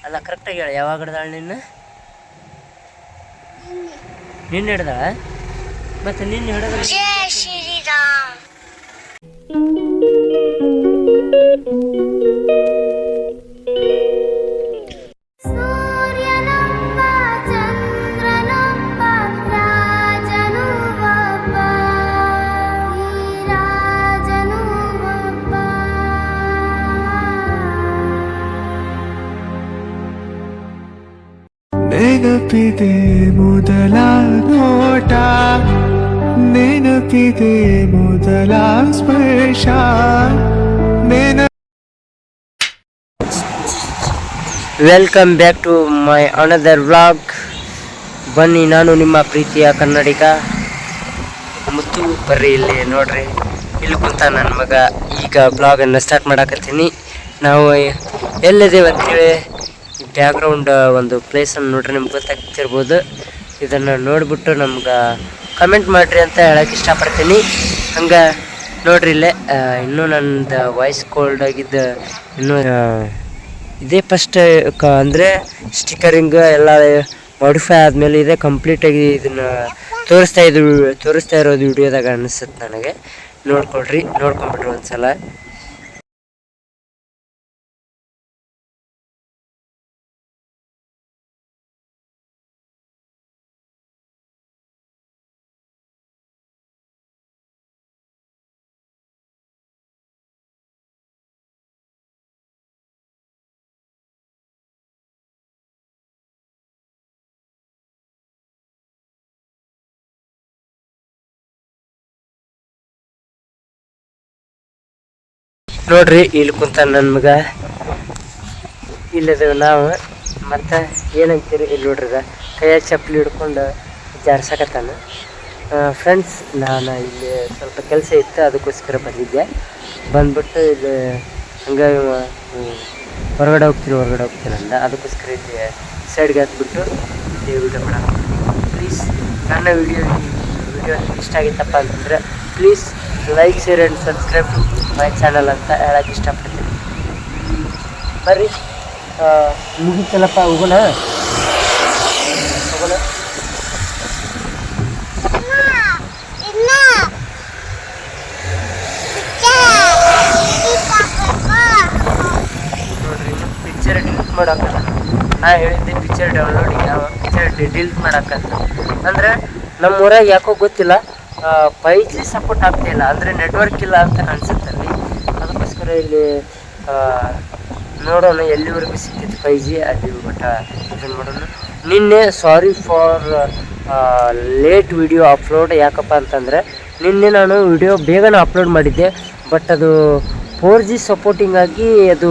ಅಲ್ಲ ಕರೆಕ್ಟಾಗಿ ಹೇಳ, ಯಾವಾಗ ಹಿಡ್ದಾಳ ನಿನ್ನೆ ಹಿಡ್ದಾಳ? ಮತ್ತೆ ನಿನ್ನೆ ಹಿಡಿದ ನೆನಪಿದೆ ಮೊದಲ ನೋಟ, ನೆನಪಿದೆ ಮೊದಲ ಸ್ಪರ್ಶ. Welcome back to my another vlog. ಬನ್ನಿ, ನಾನು ನಿಮ್ಮ ಪ್ರೀತಿಯ ಕನ್ನಡಿಗ ಮುತ್ತು. ಬರ್ರಿ ಇಲ್ಲಿ ನೋಡ್ರಿ, ಇಲ್ಲಿ ಕುಂತ ನನ್ನ ಮಗ. ಈಗ ಬ್ಲಾಗನ್ನು ಸ್ಟಾರ್ಟ್ ಮಾಡಾಕತ್ತೀನಿ. ನಾವು ಎಲ್ಲಿದ್ದೇವೆ ಅಂತೇಳಿ ಬ್ಯಾಕ್ಗ್ರೌಂಡ್ ಒಂದು ಪ್ಲೇಸನ್ನು ನೋಡ್ರಿ, ನಿಮ್ಗೆ ಗೊತ್ತಾಗ್ತಿರ್ಬೋದು. ಇದನ್ನು ನೋಡಿಬಿಟ್ಟು ನಮ್ಗೆ ಕಮೆಂಟ್ ಮಾಡಿರಿ ಅಂತ ಹೇಳಕ್ಕೆ ಇಷ್ಟಪಡ್ತೀನಿ. ಹಂಗೆ ನೋಡ್ರಿ ಇಲ್ಲೇ ಇನ್ನೂ ನನ್ನದು ವಾಯ್ಸ್ ಕೋಲ್ಡ್ ಆಗಿದ್ದು ಇನ್ನೂ ಇದೇ ಫಸ್ಟ್ ಅಂದರೆ ಸ್ಟಿಕರಿಂಗ್ ಎಲ್ಲ ಮಾಡಿಫೈ ಆದಮೇಲೆ ಇದೆ ಕಂಪ್ಲೀಟಾಗಿ ಇದನ್ನು ತೋರಿಸ್ತಾ ಇರೋದು ವಿಡಿಯೋದಾಗ ಅನಿಸುತ್ತೆ ನನಗೆ. ನೋಡ್ಕೊಂಬಿಟ್ರಿ ಒಂದ್ಸಲ. ನೋಡ್ರಿ ಇಲ್ಲಿ ಕುಂತ ನನ್ನ ಮಗ. ಇಲ್ಲದೇವೆ ನಾವು. ಮತ್ತು ಏನಂತೀರಿ ಇಲ್ಲಿ ನೋಡ್ರಿ, ಕೈಯಾಗ ಚಪ್ಪಲಿ ಹಿಡ್ಕೊಂಡು ಜಾರ್ಸಕತ್ತಾನ. ಫ್ರೆಂಡ್ಸ್, ನಾನು ಇಲ್ಲಿ ಸ್ವಲ್ಪ ಕೆಲಸ ಇತ್ತು, ಅದಕ್ಕೋಸ್ಕರ ಬಂದಿದ್ದೆ. ಬಂದ್ಬಿಟ್ಟು ಇಲ್ಲಿ ಹಂಗೆ ಹೊರಗಡೆ ಹೋಗ್ತೀನಿ ಅಂದ. ಅದಕ್ಕೋಸ್ಕರ ಇಲ್ಲಿ ಸೈಡ್ಗೆ ಹತ್ಬಿಟ್ಟು ಇಲ್ಲಿ ವಿಡಿಯೋ ಮಾಡೋಣ. ಪ್ಲೀಸ್ ನನ್ನ ವಿಡಿಯೋ ಇಷ್ಟ ಆಗಿತ್ತಪ್ಪ ಅಂತಂದರೆ please like, share and subscribe to my channel ಅಂತ ಹೇಳಕ್ಕೆ ಇಷ್ಟಪಡ್ತೀನಿ. ಬರ್ರಿ, ಮುಗಿತಲ್ಲಪ್ಪ, ಹೋಗೋಣ. ನೋಡ್ರಿ, ಪಿಕ್ಚರ್ ಡಿಲೀಟ್ ಮಾಡಕ್ಕ ನಾ ಹೇಳಿದ್ದೆ. ಪಿಕ್ಚರ್ ಡಿಲೀಟ್ ಮಾಡಕ್ಕಂತ ಅಂದರೆ ನಮ್ಮ ಊರಾಗ ಯಾಕೋ ಗೊತ್ತಿಲ್ಲ 5G ಸಪೋರ್ಟ್ ಆಗ್ತಾಯಿಲ್ಲ, ಅಂದರೆ ನೆಟ್ವರ್ಕ್ ಇಲ್ಲ ಅಂತ ಅನ್ಸುತ್ತಲ್ಲಿ. ಅದಕ್ಕೋಸ್ಕರ ಇಲ್ಲಿ ನೋಡೋಣ ಎಲ್ಲಿವರೆಗೂ ಸಿಕ್ಕಿತ್ತು 5G ಅಲ್ಲಿ. ಬಟ್ ಇದನ್ನು ಮಾಡೋಣ. ನಿನ್ನೆ sorry for late video upload. ಯಾಕಪ್ಪ ಅಂತಂದರೆ ನಿನ್ನೆ ನಾನು ವಿಡಿಯೋ ಬೇಗನೆ ಅಪ್ಲೋಡ್ ಮಾಡಿದ್ದೆ. ಬಟ್ ಅದು 4G ಸಪೋರ್ಟಿಂಗ್ ಆಗಿ ಅದು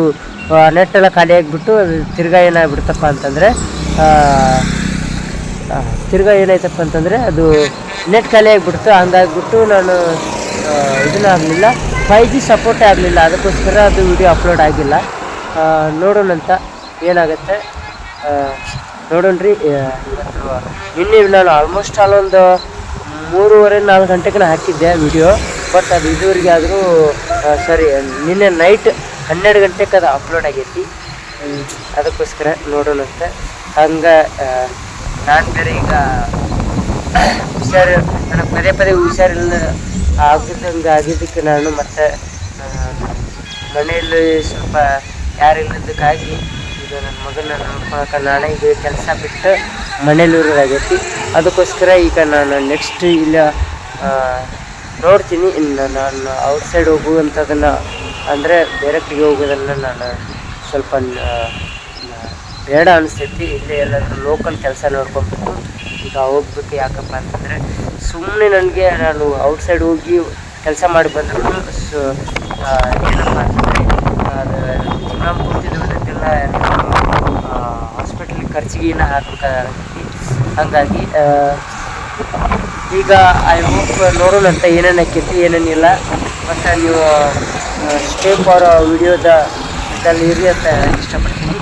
ನೆಟ್ಟೆಲ್ಲ ಖಾಲಿ ಆಗಿಬಿಟ್ಟು ಅದು ತಿರ್ಗಾ ಏನಾಗ್ಬಿಡ್ತಪ್ಪ ಅಂತಂದರೆ ಅದು ನೆಟ್ ಖಾಲಿ ಆಗಿಬಿಡ್ತು. ಹಂಗಾಗಿಬಿಟ್ಟು ನಾನು ಇದನ್ನಾಗಲಿಲ್ಲ, 5G ಸಪೋರ್ಟೇ ಆಗಲಿಲ್ಲ. ಅದಕ್ಕೋಸ್ಕರ ಅದು ವಿಡಿಯೋ ಅಪ್ಲೋಡ್ ಆಗಿಲ್ಲ. ನೋಡೋಣಂತ ಏನಾಗುತ್ತೆ ನೋಡೋಣ್ರಿ. ಇವತ್ತು ನಿನ್ನೆ ನಾನು ಆಲ್ಮೋಸ್ಟ್ ಒಂದು 3:30-4 ಗಂಟೆಗೆ ಹಾಕಿದ್ದೆ ವಿಡಿಯೋ. ಬಟ್ ಅದು ಇದುವರೆಗೆ ಆದರೂ ನಿನ್ನೆ ನೈಟ್ 12 ಗಂಟೆಗೆ ಅದು ಅಪ್ಲೋಡ್ ಆಗೈತಿ. ಅದಕ್ಕೋಸ್ಕರ ನೋಡೋಣಂತೆ. ಹಂಗೆ ನಾನು ಬೇರೆ ಈಗ ನನಗೆ ಪದೇ ಹುಷಾರಿಲ್ಲ ಆಗಿದ್ದಕ್ಕೆ ನಾನು ಮತ್ತೆ ಮನೆಯಲ್ಲಿ ಸ್ವಲ್ಪ ಯಾರಿಲ್ಲದಕ್ಕಾಗಿ ಈಗ ನನ್ನ ಮಗನ ನೋಡ್ಕೊಳಕ್ಕೆ ನಾನೇ ಈಗ ಕೆಲಸ ಬಿಟ್ಟು ಮನೇಲಿ ಇರೋದಾಗೈತಿ. ಅದಕ್ಕೋಸ್ಕರ ಈಗ ನಾನು ನೆಕ್ಸ್ಟ್ ಇಲ್ಲ ನೋಡ್ತೀನಿ. ನಾನು ಔಟ್ಸೈಡ್ ಹೋಗುವಂಥದ್ದನ್ನು ಅಂದರೆ ಬೇರೆ ಕಡೆಗೆ ಹೋಗೋದನ್ನು ನಾನು ಸ್ವಲ್ಪ ಬೇಡ ಅನಿಸ್ತೈತಿ. ಇಲ್ಲೇ ಎಲ್ಲಾದರೂ ಲೋಕಲ್ ಕೆಲಸ ನೋಡ್ಕೊಂಡ್ಬಿಟ್ಟು ಈಗ ಹೋಗ್ಬೇಕು. ಯಾಕಪ್ಪ ಅಂತಂದರೆ ಸುಮ್ಮನೆ ನನಗೆ ನಾನು ಔಟ್ಸೈಡ್ ಹೋಗಿ ಕೆಲಸ ಮಾಡಿ ಬಂದ್ರು ಏನಪ್ಪ ಅಂತಂದರೆ ಅದು ಜೀವನ ಪೂರ್ತಿ ದುಡ್ದಕ್ಕೆಲ್ಲ ಹಾಸ್ಪಿಟ್ಲಿಗೆ ಖರ್ಚಿಗೆ ಹಾಕಬೇಕಾಗತ್ತಿ. ಹಾಗಾಗಿ ಈಗ ಐ ಹೋಪ್ ನೋಡೋಣಂತ ಏನೇನು ಆಕೈತಿ ಏನೇನಿಲ್ಲ. ಮತ್ತು ನೀವು ಸ್ಟೇ ಫಾರ್ ವಿಡಿಯೋದ ಇದರಲ್ಲಿ ಇರಿ ಅಂತ ಇಷ್ಟಪಡ್ತೀನಿ.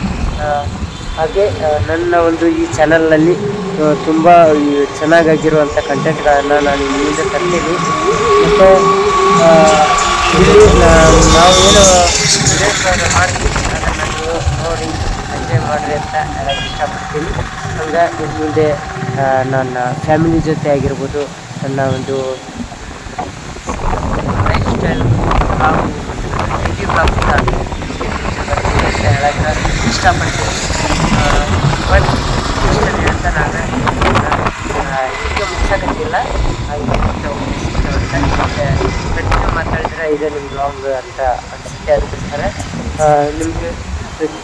ಹಾಗೆ ನನ್ನ ಒಂದು ಈ ಚಾನಲ್ನಲ್ಲಿ ತುಂಬ ಚೆನ್ನಾಗಾಗಿರುವಂಥ ಕಂಟೆಂಟ್ಗಳನ್ನು ನಾನು ಇಲ್ಲಿಂದ ತರ್ತೀನಿ. ಮತ್ತು ಇಲ್ಲಿ ನಾವು ಏನು ವಿಡಿಯೋಸ್ಗಳನ್ನು ಮಾಡ್ತೀವಿ ಅದನ್ನು ನೀವು ನೋಡಿ ಎಂಜಾಯ್ ಮಾಡಿರಿ ಅಂತ ಅಂತ ಹೇಳಕ್ಕೆ ಇಷ್ಟಪಡ್ತೀನಿ. ಹಂಗೆ ಇನ್ನು ಮುಂದೆ ನನ್ನ ಫ್ಯಾಮಿಲಿ ಜೊತೆ ಆಗಿರ್ಬೋದು, ನನ್ನ ಒಂದು ಲೈಫ್ ಸ್ಟೈಲ್ ಹಾಗೂ ಡೈಲಿ ಬ್ಲಾಗ್ನ ಅಂತ ಹೇಳಕ್ಕೆ ಇಷ್ಟಪಡ್ತೀನಿ. ಬಟ್ ಇಷ್ಟನ್ನು ಹೇಳ್ತಾ ನಾನು ಈಗ ಮುಗ್ಸೋಕ್ಕಿಲ್ಲ, ಹಾಗೆ ಕಂಟಿನ್ಯೂ ಮಾತಾಡಿದ್ರೆ ಇದೆ ನಿಮ್ಮ ಬ್ಲಾಗ್ ಅಂತ ಅನಿಸುತ್ತೆ. ಅದಕ್ಕೋಸ್ಕರ ನಿಮಗೆ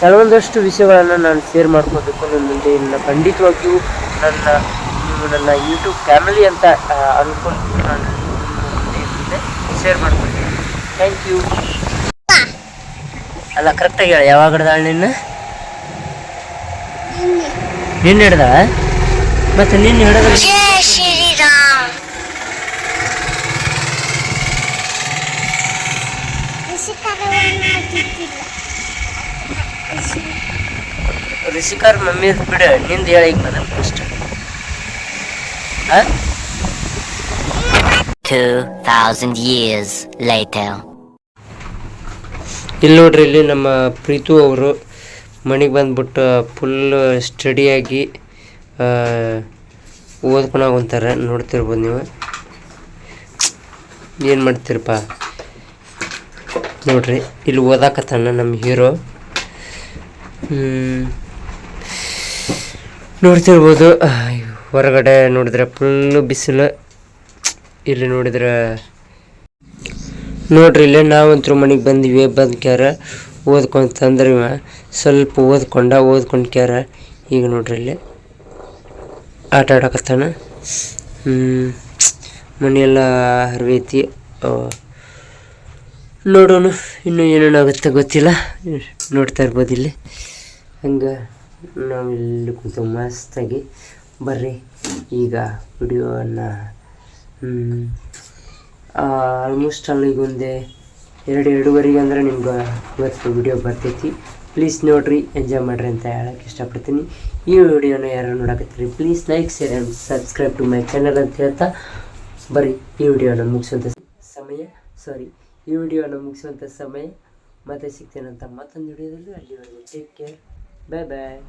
ಕೆಲವೊಂದಷ್ಟು ವಿಷಯಗಳನ್ನು ನಾನು ಶೇರ್ ಮಾಡ್ಕೋಬೇಕು ನಿಮ್ಮ ಮುಂದೆ. ಇನ್ನು ಖಂಡಿತವಾಗಿಯೂ ನೀವು ನನ್ನ ಯೂಟ್ಯೂಬ್ ಫ್ಯಾಮಿಲಿ ಅಂತ ಅಂದ್ಕೊಂಡು ನಾನು ನಿಮ್ಮ ಮುಂದೆ ಶೇರ್ ಮಾಡ್ಕೊಳ್ತೀನಿ. Thank you. ಅಲ್ಲ, ಕರೆಕ್ಟಾಗಿ ಹೇಳಿ, ಯಾವಾಗ ಹಿಡ್ದಾಳೆ ನಿನ್ನ? ನಿನ್ನ ಹಿಡ್ದ? ಮತ್ತು ನಿನ್ನ ಹಿಡಿದ ಋಷಿಕಾರ್ ಮಮ್ಮಿ ಬಿಡು, ನಿಂದು ಹೇಳಿ ಈಗ ನಾನು ಫಸ್ಟ್. 2000 years later. ಇಲ್ಲಿ ನೋಡ್ರಿ, ಇಲ್ಲಿ ನಮ್ಮ ಪ್ರೀತು ಅವರು ಮನೆಗೆ ಬಂದ್ಬಿಟ್ಟು ಫುಲ್ ಸ್ಟಡಿಯಾಗಿ ಓದ್ಕೊಳಂತಾರೆ. ನೋಡ್ತಿರ್ಬೋದು ನೀವು. ಏನು ಮಾಡ್ತೀರಪ್ಪ ನೋಡ್ರಿ, ಇಲ್ಲಿ ಓದಾಕತ್ತಾನ ನಮ್ಮ ಹೀರೋ. ನೋಡ್ತಿರ್ಬೋದು. ಹೊರಗಡೆ ನೋಡಿದ್ರೆ ಫುಲ್ಲು ಬಿಸಿಲು. ಇಲ್ಲಿ ನೋಡಿದ್ರೆ ನೋಡ್ರಿ, ಇಲ್ಲೇ ನಾವಂತರೂ ಮನೆಗೆ ಬಂದಿವಿ. ಬಂದ್ಕ್ಯಾರ ಓದ್ಕೊಂತಂದ್ರೆ ಸ್ವಲ್ಪ ಓದ್ಕೊಂಡ್ಕ್ಯಾರ ಈಗ ನೋಡ್ರಿ ಇಲ್ಲಿ ಆಟ ಆಡಕತ್ತಾನ. ಮನೆಯೆಲ್ಲ ಹರಿವೈತಿ. ನೋಡೋಣ ಇನ್ನೂ ಏನೇನಾಗುತ್ತೆ ಗೊತ್ತಿಲ್ಲ. ನೋಡ್ತಾ ಇರ್ಬೋದು ಇಲ್ಲಿ. ಹಂಗೆ ನಾವಿಲ್ಲಿ ಕುಂತು ಮಸ್ತಾಗಿ ಬರ್ರಿ ಈಗ ವಿಡಿಯೋವನ್ನು ಆಲ್ಮೋಸ್ಟ್ ಅಲ್ಲಿ ಈಗ ಒಂದು 2-2:30 ಅಂದರೆ ನಿಮ್ಗೆ ಇವತ್ತು ವಿಡಿಯೋ ಬರ್ತೈತಿ. ಪ್ಲೀಸ್ ನೋಡಿರಿ, ಎಂಜಾಯ್ ಮಾಡಿರಿ ಅಂತ ಹೇಳಕ್ಕೆ ಇಷ್ಟಪಡ್ತೀನಿ. ಈ ವಿಡಿಯೋನ ಯಾರು ನೋಡಕತ್ತೀರಿ please like, share and subscribe to my channel ಅಂತ ಹೇಳ್ತಾ ಬರ್ರಿ ಈ ವಿಡಿಯೋನ ಮುಗಿಸುವಂಥ ಸಮಯ ಮತ್ತೆ ಸಿಗ್ತೇನಂತ ಮತ್ತೊಂದು ವಿಡಿಯೋದಲ್ಲಿ. ಅಲ್ಲಿವರೆಗೂ ಟೇಕ್ ಕೇರ್, ಬಾಯ್ ಬಾಯ್.